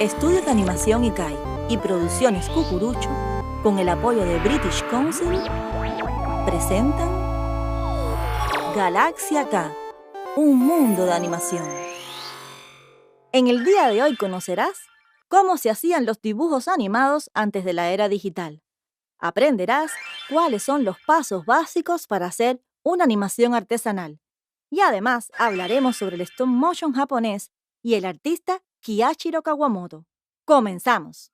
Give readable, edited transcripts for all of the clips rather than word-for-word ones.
Estudios de Animación ICAI y Producciones Cucurucho, con el apoyo de British Council, presentan Galaxia K, un mundo de animación. En el día de hoy conocerás cómo se hacían los dibujos animados antes de la era digital. Aprenderás cuáles son los pasos básicos para hacer una animación artesanal. Y además hablaremos sobre el stop motion japonés y el artista Kiichiro Kawamoto. ¡Comenzamos!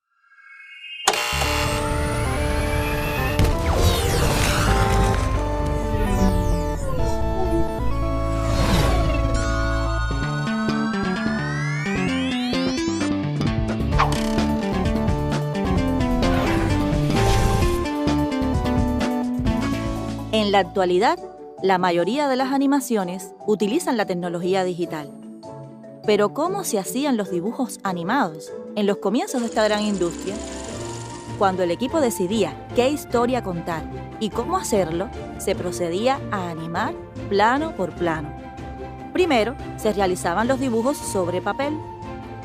En la actualidad, la mayoría de las animaciones utilizan la tecnología digital. Pero ¿cómo se hacían los dibujos animados en los comienzos de esta gran industria? Cuando el equipo decidía qué historia contar y cómo hacerlo, se procedía a animar plano por plano. Primero, se realizaban los dibujos sobre papel,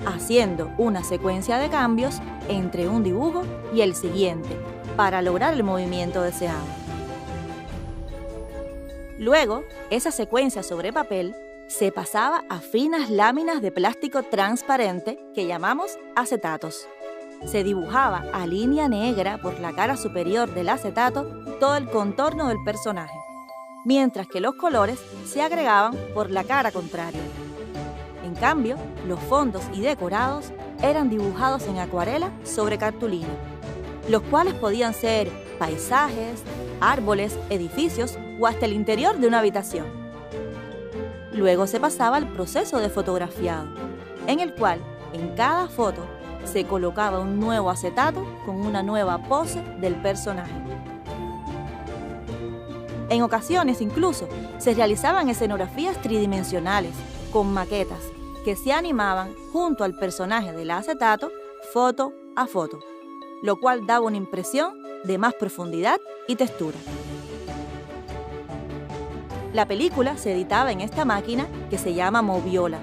haciendo una secuencia de cambios entre un dibujo y el siguiente para lograr el movimiento deseado. Luego, esa secuencia sobre papel se pasaba a finas láminas de plástico transparente que llamamos acetatos. Se dibujaba a línea negra por la cara superior del acetato todo el contorno del personaje, mientras que los colores se agregaban por la cara contraria. En cambio, los fondos y decorados eran dibujados en acuarela sobre cartulina, los cuales podían ser paisajes, árboles, edificios o hasta el interior de una habitación. Luego se pasaba al proceso de fotografiado, en el cual en cada foto se colocaba un nuevo acetato con una nueva pose del personaje. En ocasiones incluso se realizaban escenografías tridimensionales con maquetas que se animaban junto al personaje del acetato foto a foto, lo cual daba una impresión de más profundidad y textura. La película se editaba en esta máquina que se llama Moviola,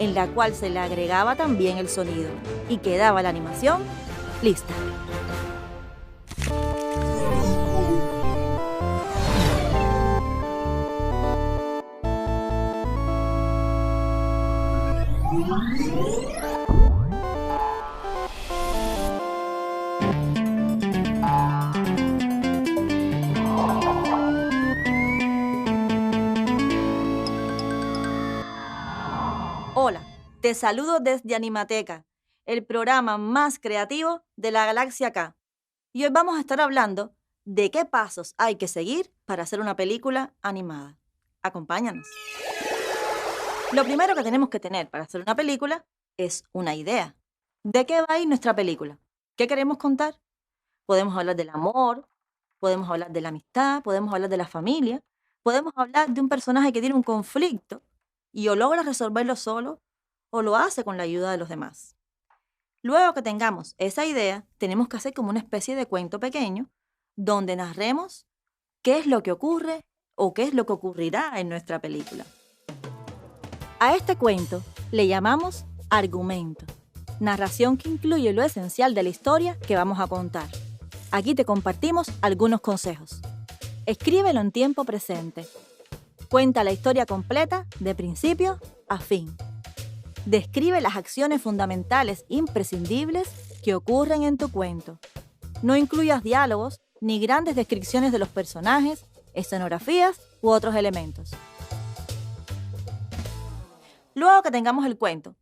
en la cual se le agregaba también el sonido y quedaba la animación lista. Hola, te saludo desde Animateca, el programa más creativo de la Galaxia K. Y hoy vamos a estar hablando de qué pasos hay que seguir para hacer una película animada. Acompáñanos. Lo primero que tenemos que tener para hacer una película es una idea. ¿De qué va a ir nuestra película? ¿Qué queremos contar? Podemos hablar del amor, podemos hablar de la amistad, podemos hablar de la familia, podemos hablar de un personaje que tiene un conflicto y o logra resolverlo solo o lo hace con la ayuda de los demás. Luego que tengamos esa idea, tenemos que hacer como una especie de cuento pequeño donde narremos qué es lo que ocurre o qué es lo que ocurrirá en nuestra película. A este cuento le llamamos argumento, narración que incluye lo esencial de la historia que vamos a contar. Aquí te compartimos algunos consejos. Escríbelo en tiempo presente. Cuenta la historia completa de principio a fin. Describe las acciones fundamentales imprescindibles que ocurren en tu cuento. No incluyas diálogos ni grandes descripciones de los personajes, escenografías u otros elementos. Luego que tengamos el cuento,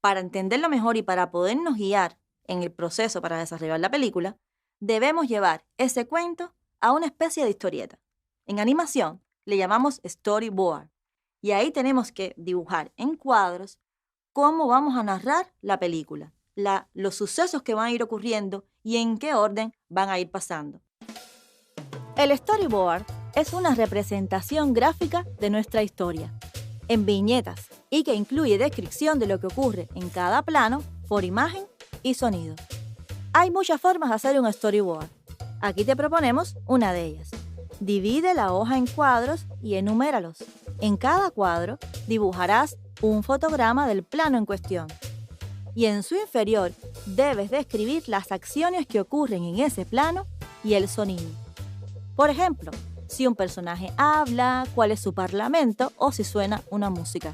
para entenderlo mejor y para podernos guiar en el proceso para desarrollar la película, debemos llevar ese cuento a una especie de historieta. En animación le llamamos storyboard y ahí tenemos que dibujar en cuadros cómo vamos a narrar la película, los sucesos que van a ir ocurriendo y en qué orden van a ir pasando. El storyboard es una representación gráfica de nuestra historia, en viñetas, y que incluye descripción de lo que ocurre en cada plano por imagen y sonido. Hay muchas formas de hacer un storyboard. Aquí te proponemos una de ellas. Divide la hoja en cuadros y enuméralos. En cada cuadro dibujarás un fotograma del plano en cuestión. y en su inferior debes describir las acciones que ocurren en ese plano y el sonido. Por ejemplo, si un personaje habla, cuál es su parlamento o si suena una música.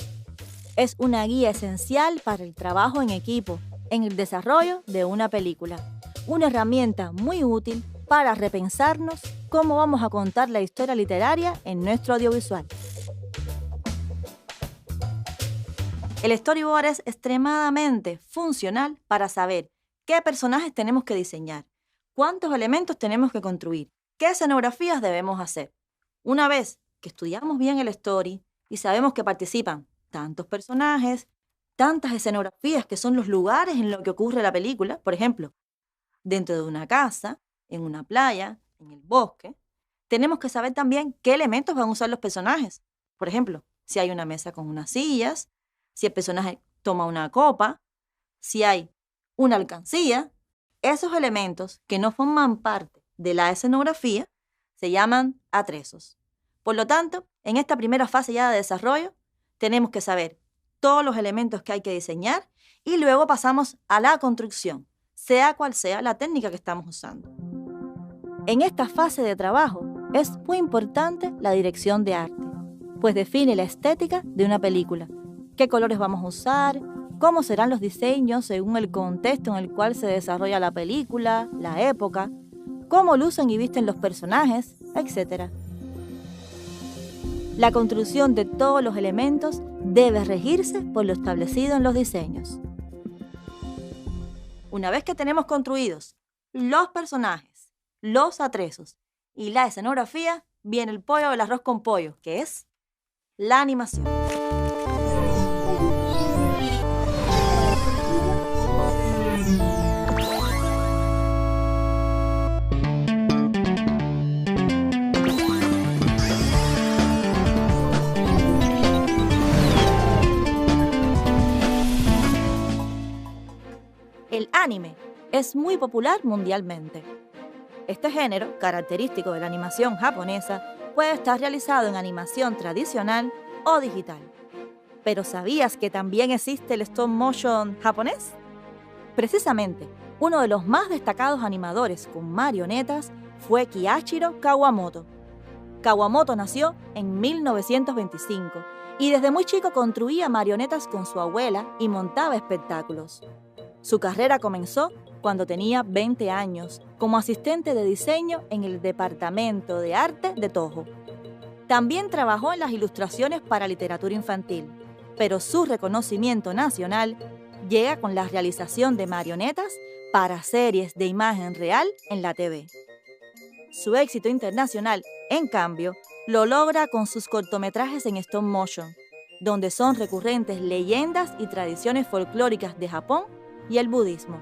Es una guía esencial para el trabajo en equipo, en el desarrollo de una película. Una herramienta muy útil para repensarnos cómo vamos a contar la historia literaria en nuestro audiovisual. El storyboard es extremadamente funcional para saber qué personajes tenemos que diseñar, cuántos elementos tenemos que construir, qué escenografías debemos hacer. Una vez que estudiamos bien el story y sabemos que participan tantos personajes, tantas escenografías que son los lugares en los que ocurre la película, por ejemplo, dentro de una casa, en una playa, en el bosque, tenemos que saber también qué elementos van a usar los personajes. Por ejemplo, si hay una mesa con unas sillas, si el personaje toma una copa, si hay una alcancía. Esos elementos que no forman parte de la escenografía se llaman atrezos. Por lo tanto, en esta primera fase ya de desarrollo, tenemos que saber todos los elementos que hay que diseñar y luego pasamos a la construcción, sea cual sea la técnica que estamos usando. En esta fase de trabajo es muy importante la dirección de arte, pues define la estética de una película, qué colores vamos a usar, cómo serán los diseños según el contexto en el cual se desarrolla la película, la época, cómo lucen y visten los personajes, etc. La construcción de todos los elementos debe regirse por lo establecido en los diseños. Una vez que tenemos construidos los personajes, los atrezos y la escenografía, viene el pollo del arroz con pollo, que es la animación. El anime es muy popular mundialmente. Este género, característico de la animación japonesa, puede estar realizado en animación tradicional o digital. ¿Pero sabías que también existe el stop motion japonés? Precisamente, uno de los más destacados animadores con marionetas fue Kiichiro Kawamoto. Kawamoto nació en 1925 y desde muy chico construía marionetas con su abuela y montaba espectáculos. Su carrera comenzó cuando tenía 20 años, como asistente de diseño en el Departamento de Arte de Toho. También trabajó en las ilustraciones para literatura infantil, pero su reconocimiento nacional llega con la realización de marionetas para series de imagen real en la TV. Su éxito internacional, en cambio, lo logra con sus cortometrajes en stop motion, donde son recurrentes leyendas y tradiciones folclóricas de Japón y el budismo.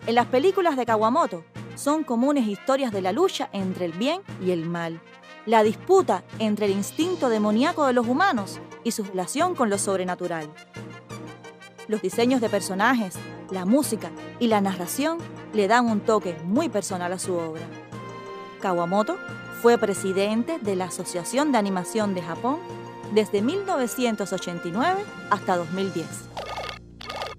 En las películas de Kawamoto son comunes historias de la lucha entre el bien y el mal, la disputa entre el instinto demoníaco de los humanos y su relación con lo sobrenatural. Los diseños de personajes, la música y la narración le dan un toque muy personal a su obra. Kawamoto fue presidente de la Asociación de Animación de Japón desde 1989 hasta 2010.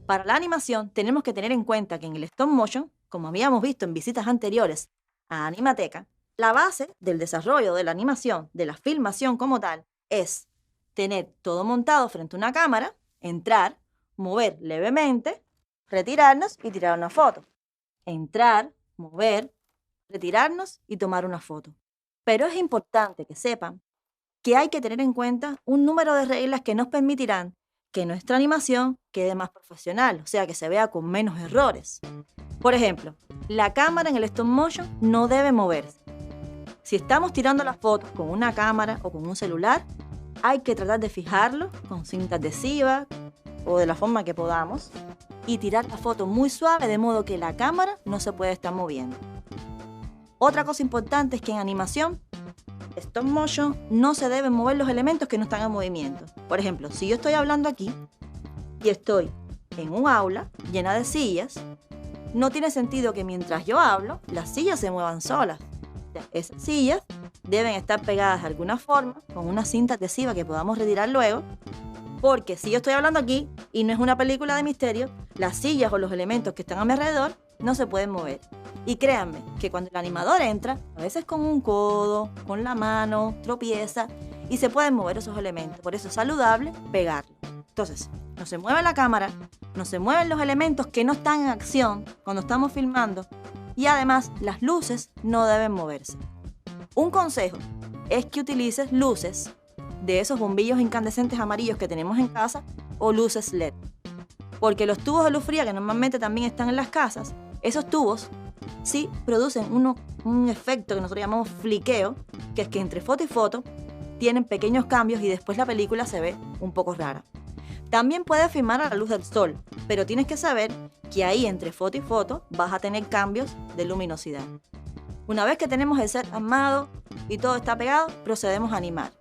Para la animación tenemos que tener en cuenta que en el stop motion, como habíamos visto en visitas anteriores a Animateca, la base del desarrollo de la animación, de la filmación como tal, es tener todo montado frente a una cámara, entrar, mover levemente, retirarnos y tirar una foto. Entrar, mover, retirarnos y tomar una foto. Pero es importante que sepan que hay que tener en cuenta un número de reglas que nos permitirán que nuestra animación quede más profesional, o sea, que se vea con menos errores. Por ejemplo, la cámara en el stop motion no debe moverse. Si estamos tirando las fotos con una cámara o con un celular, hay que tratar de fijarlo con cinta adhesiva o de la forma que podamos y tirar la foto muy suave de modo que la cámara no se puede estar moviendo. Otra cosa importante es que en animación stop motion no se deben mover los elementos que no están en movimiento. Por ejemplo, si yo estoy hablando aquí y estoy en un aula llena de sillas, no tiene sentido que mientras yo hablo, las sillas se muevan solas. O sea, esas sillas deben estar pegadas de alguna forma con una cinta adhesiva que podamos retirar luego Porque si yo estoy hablando aquí y no es una película de misterio, las sillas o los elementos que están a mi alrededor no se pueden mover. Y créanme que cuando el animador entra, a veces con un codo, con la mano, tropieza y se pueden mover esos elementos. Por eso es saludable pegarlo. Entonces, no se mueve la cámara, no se mueven los elementos que no están en acción cuando estamos filmando y además las luces no deben moverse. Un consejo es que utilices luces de esos bombillos incandescentes amarillos que tenemos en casa o luces LED. Porque los tubos de luz fría que normalmente también están en las casas, esos tubos sí producen un efecto que nosotros llamamos fliqueo, que es que entre foto y foto tienen pequeños cambios y después la película se ve un poco rara. También puedes filmar a la luz del sol, pero tienes que saber que ahí entre foto y foto vas a tener cambios de luminosidad. Una vez que tenemos el set armado y todo está pegado, procedemos a animar.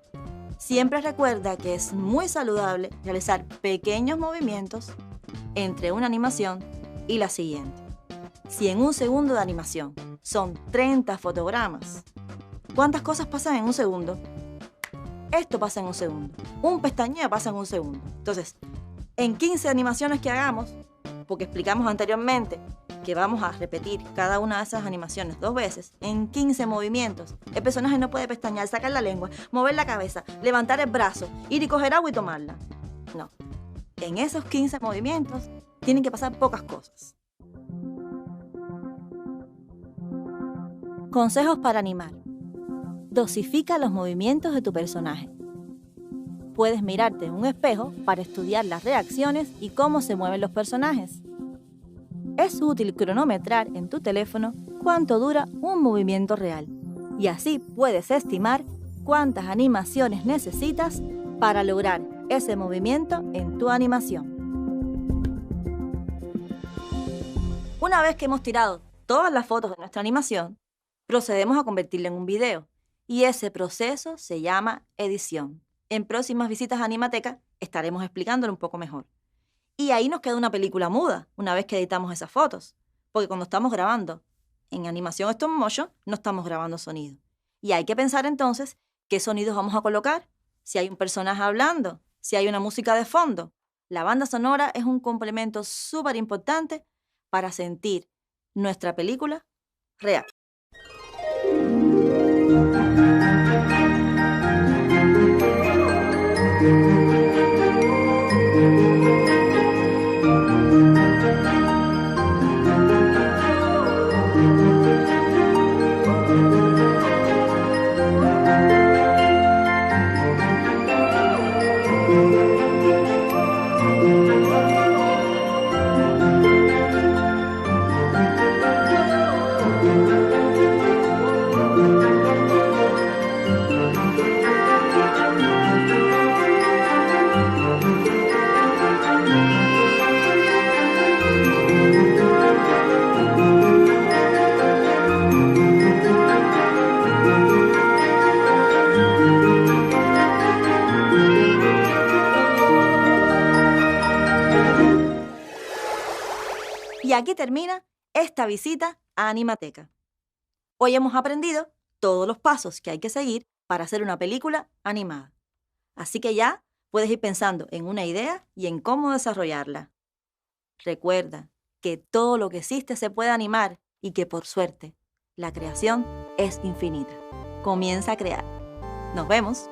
Siempre recuerda que es muy saludable realizar pequeños movimientos entre una animación y la siguiente. Si en un segundo de animación son 30 fotogramas, ¿cuántas cosas pasan en un segundo? Esto pasa en un segundo. Un pestañeo pasa en un segundo. Entonces, en 15 animaciones que hagamos, porque explicamos anteriormente que vamos a repetir cada una de esas animaciones 2 veces, en 15 movimientos, el personaje no puede pestañear, sacar la lengua, mover la cabeza, levantar el brazo, ir y coger agua y tomarla. No. En esos 15 movimientos tienen que pasar pocas cosas. Consejos para animar. Dosifica los movimientos de tu personaje. Puedes mirarte en un espejo para estudiar las reacciones y cómo se mueven los personajes. Es útil cronometrar en tu teléfono cuánto dura un movimiento real y así puedes estimar cuántas animaciones necesitas para lograr ese movimiento en tu animación. Una vez que hemos tirado todas las fotos de nuestra animación, procedemos a convertirla en un video y ese proceso se llama edición. En próximas visitas a Animateca estaremos explicándolo un poco mejor. Y ahí nos queda una película muda una vez que editamos esas fotos, porque cuando estamos grabando en animación stop motion no estamos grabando sonido. Y hay que pensar entonces qué sonidos vamos a colocar, si hay un personaje hablando, si hay una música de fondo. La banda sonora es un complemento súper importante para sentir nuestra película real. Y aquí termina esta visita a Animateca. Hoy hemos aprendido todos los pasos que hay que seguir para hacer una película animada. Así que ya puedes ir pensando en una idea y en cómo desarrollarla. Recuerda que todo lo que existe se puede animar y que por suerte la creación es infinita. Comienza a crear. Nos vemos.